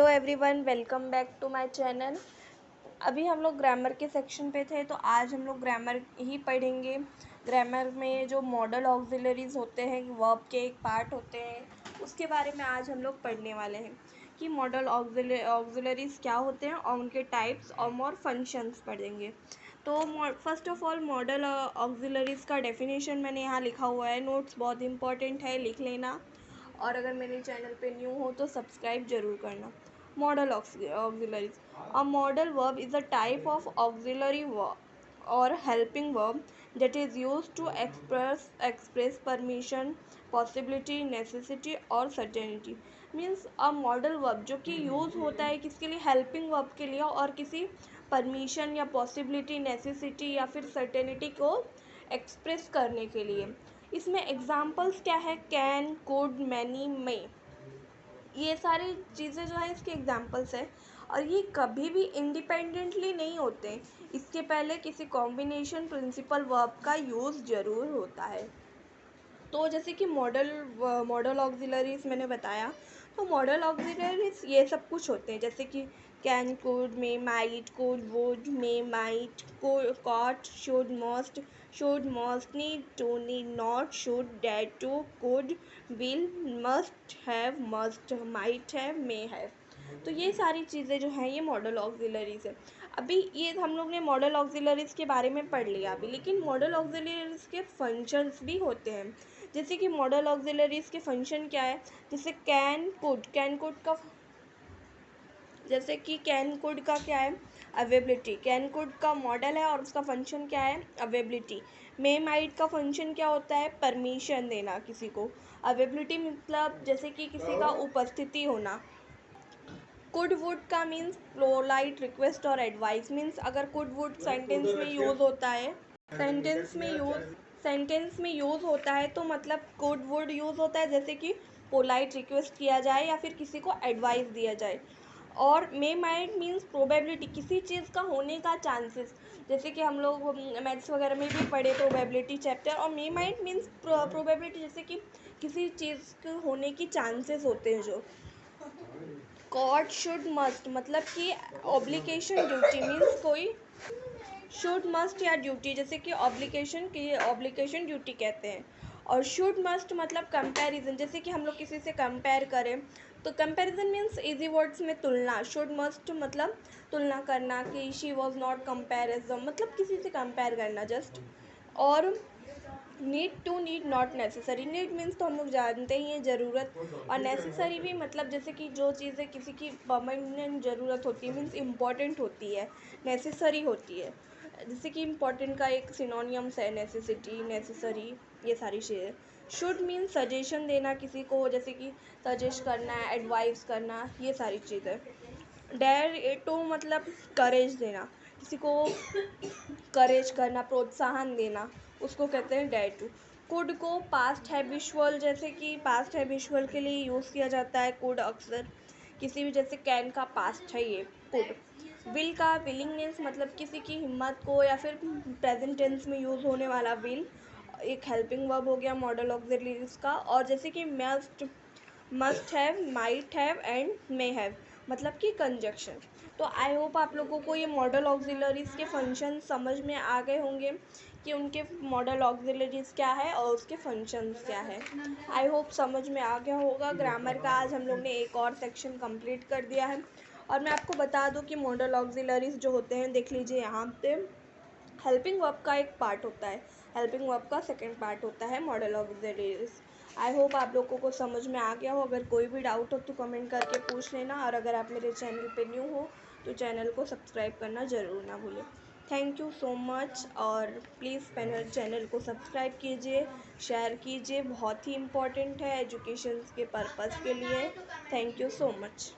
Hello everyone, welcome back to my channel. अभी हम लोग ग्रामर के सेक्शन पे थे, तो आज हम लोग ग्रामर ही पढ़ेंगे। ग्रामर में जो मॉडल ऑक्सिलरीज होते हैं, वर्ब के एक पार्ट होते हैं, उसके बारे में आज हम लोग पढ़ने वाले हैं कि मॉडल ऑक्सिलरीज क्या होते हैं और उनके टाइप्स और मोर फंक्शंस पढ़ेंगे। तो first of all model auxiliaries का डेफिनेशन मैंने यहाँ लिखा हुआ है, नोट्स बहुत इंपॉर्टेंट है, लिख लेना। और अगर मेरे चैनल पे न्यू हो तो सब्सक्राइब जरूर करना। Modal auxiliaries, a modal verb is a type of auxiliary verb और helping verb that is used to express permission, possibility, necessity और certainty। मीन्स अ मॉडल वर्ब जो कि यूज़ होता है किसके लिए, हेल्पिंग वर्ब के लिए और किसी परमिशन या पॉसिबिलिटी, नेसेसिटी या फिर सर्टेनिटी को एक्सप्रेस करने के लिए। इसमें एग्जाम्पल्स क्या है, कैन, कुड, मैनी, मे, ये सारी चीज़ें जो है इसके एग्जाम्पल्स है। और ये कभी भी इंडिपेंडेंटली नहीं होते, इसके पहले किसी कॉम्बिनेशन प्रिंसिपल वर्ब का यूज़ ज़रूर होता है। तो जैसे कि मॉडल ऑक्सिलरीज मैंने बताया, तो मॉडल ऑक्सिलरीज ये सब कुछ होते हैं, जैसे कि can, could, may, might, could, would, may, might, ought, should, must, need, to, need not, should, dare to, could, will, must have, might have, may have. तो ये सारी चीज़ें जो हैं ये मॉडल ऑक्सिलरीज है। अभी ये हम लोग ने मॉडल ऑक्सिलरीज के बारे में पढ़ लिया अभी, लेकिन मॉडल ऑक्सिलरीज के फंक्शंस भी होते हैं। जैसे कि मॉडल ऑक्सिलरीज के फंक्शन क्या है, जैसे कैन कुड का, जैसे कि कैन कुड का क्या है, अवेबिलिटी। कैन कुड का मॉडल है और उसका फंक्शन क्या है, अवेबिलिटी। मे माइट का फंक्शन क्या होता है, परमिशन देना किसी को। अवेबिलिटी मतलब जैसे कि किसी का उपस्थिति होना। कुड वुड का मीन्स पोलाइट रिक्वेस्ट और एडवाइस। मीन्स अगर कुड वुड सेंटेंस में यूज़ होता है, सेंटेंस में यूज़ होता है तो मतलब कुड वुड यूज़ होता है जैसे कि पोलाइट रिक्वेस्ट किया जाए या फिर किसी को एडवाइस दिया जाए। और मे माइट मीन्स प्रोबेबिलिटी, किसी चीज़ का होने का चांसेस, जैसे कि हम लोग मैथ्स वगैरह में भी पढ़े प्रोबेबिलिटी चैप्टर। और मे माइट मीन्स प्रोबेबिलिटी, जैसे कि किसी चीज़ के होने की चांसेस होते हैं जो। कॉट, शुड, मस्ट मतलब कि ऑब्लिगेशन, ड्यूटी। मीन्स कोई शुड, मस्ट या ड्यूटी, जैसे कि ऑब्लिगेशन ड्यूटी कहते हैं। और शुड मस्ट मतलब कंपैरिजन, जैसे कि हम लोग किसी से कंपेयर करें तो कंपैरिजन मीन्स इजी वर्ड्स में तुलना। शुड मस्ट मतलब तुलना करना, कि शी वॉज नॉट कंपेरिजन मतलब किसी से कंपेयर करना जस्ट। और need to, need not necessary. Need means तो हम लोग जानते ही हैं, ज़रूरत। और नेसेसरी भी मतलब जैसे कि जो चीज़ें किसी की परमानेंट ज़रूरत होती है, मीन्स इम्पॉर्टेंट होती है, नेसेसरी होती है। जैसे कि इम्पॉर्टेंट का एक सिनोनियम्स है, नेसेसिटी, नेसेसरी, ये सारी चीज़ें। शुड मीन्स सजेशन देना किसी को, जैसे कि सजेस्ट करना, एडवाइस करना, ये सारी चीज़ें। डेयर टू मतलब करेज देना, किसी को करेज करना, प्रोत्साहन देना, उसको कहते हैं डेयर टू। कुड को पास्ट हैबिचुअल, जैसे कि पास्ट हैबिचुअल के लिए यूज़ किया जाता है कुड अक्सर, किसी भी, जैसे कैन का पास्ट है ये कुड। विल का विलिंगनेस मतलब किसी की हिम्मत को, या फिर प्रेजेंट टेंस में यूज़ होने वाला विल एक हेल्पिंग वर्ब हो गया मॉडल ऑक्सिलरीज का। और जैसे कि must have, might have and may have मतलब कि कंजक्शन। तो आई होप आप लोगों को ये मॉडल ऑक्सिलरीज के फंक्शन समझ में आ गए होंगे कि उनके मॉडल ऑक्सिलरीज क्या है और उसके फंक्शंस क्या है। आई होप समझ में आ गया होगा। ग्रामर का आज हम लोग ने एक और सेक्शन कंप्लीट कर दिया है। और मैं आपको बता दूं कि मॉडल ऑक्सिलरीज जो होते हैं, देख लीजिए यहाँ पे हेल्पिंग वर्ब का एक पार्ट होता है, हेल्पिंग वर्ब का सेकंड पार्ट होता है मॉडल ऑक्सिलरीज। आई होप आप लोगों को समझ में आ गया हो। अगर कोई भी डाउट हो तो कमेंट करके पूछ लेना। और अगर आप मेरे चैनल पे न्यू हो तो चैनल को सब्सक्राइब करना ज़रूर ना भूलें। Thank you so much. और प्लीज़ चैनल को सब्सक्राइब कीजिए, शेयर कीजिए, बहुत ही इम्पोर्टेंट है एजुकेशन के पर्पज़ के लिए। Thank you so much.